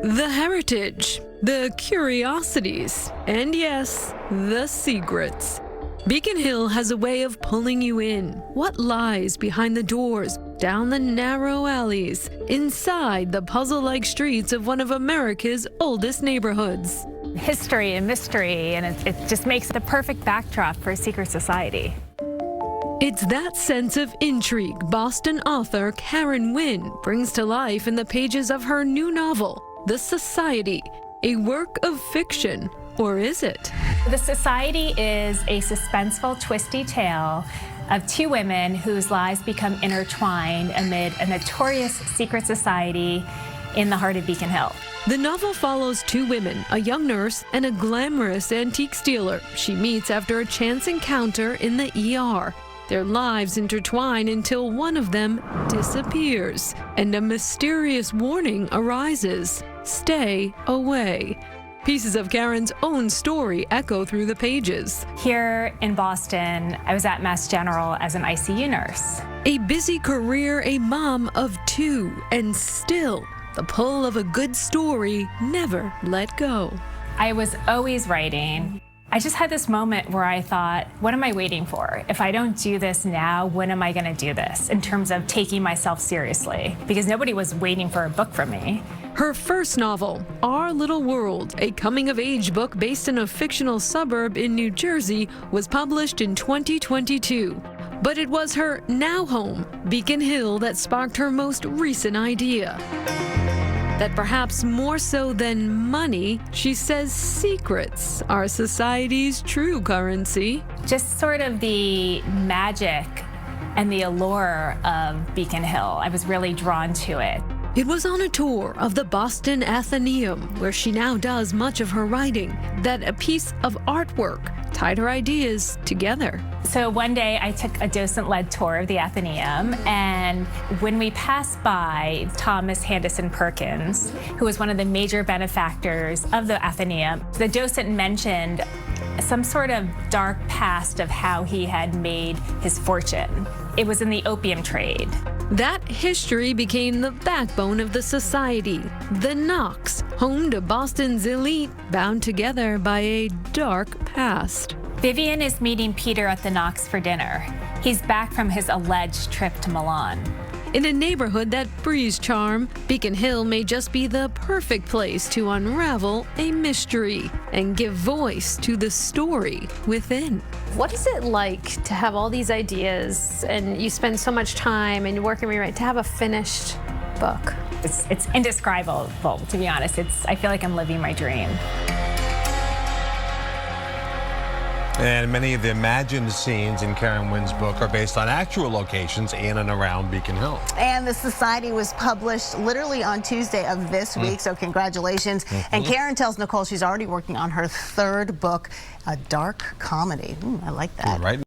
The heritage, the curiosities, and yes, the secrets. Beacon Hill has a way of pulling you in. What lies behind the doors, down the narrow alleys, inside the puzzle-like streets of one of America's oldest neighborhoods? History and mystery, and it just makes the perfect backdrop for a secret society. It's that sense of intrigue Boston author Karen Wynn brings to life in the pages of her new novel, The Society, a work of fiction, or is it? The Society is a suspenseful, twisty tale of two women whose lives become intertwined amid a notorious secret society in the heart of Beacon Hill. The novel follows two women, a young nurse and a glamorous antique stealer she meets after a chance encounter in the ER. Their lives intertwine until one of them disappears, and a mysterious warning arises: stay away. Pieces of Karen's own story echo through the pages. Here in Boston, I was at Mass General as an ICU nurse. A busy career, a mom of two, and still, the pull of a good story never let go. I was always writing. I just had this moment where I thought, what am I waiting for? If I don't do this now, when am I going to do this? In terms of taking myself seriously, because nobody was waiting for a book from me. Her first novel, Our Little World, a coming-of-age book based in a fictional suburb in New Jersey, was published in 2022. But it was her now home, Beacon Hill, that sparked her most recent idea. That perhaps more so than money, she says secrets are society's true currency. Just sort of the magic and the allure of Beacon Hill. I was really drawn to it. It was on a tour of the Boston Athenaeum, where she now does much of her writing, that a piece of artwork tied her ideas together. So one day I took a docent-led tour of the Athenaeum, and when we passed by Thomas Henderson Perkins, who was one of the major benefactors of the Athenaeum, the docent mentioned some sort of dark past of how he had made his fortune. It was in the opium trade. That history became the backbone of the society, the Knox, home to Boston's elite, bound together by a dark past. Vivian is meeting Peter at the Knox for dinner. He's back from his alleged trip to Milan. In a neighborhood that breathes charm, Beacon Hill may just be the perfect place to unravel a mystery and give voice to the story within. What is it like to have all these ideas and you spend so much time and you work and rewrite to have a finished book? It's indescribable, to be honest. I feel like I'm living my dream. And many of the imagined scenes in Karen Wynn's book are based on actual locations in and around Beacon Hill. And The Society was published literally on Tuesday of this week, so congratulations. And Karen tells Nicole she's already working on her third book, a dark comedy. I like that. Right.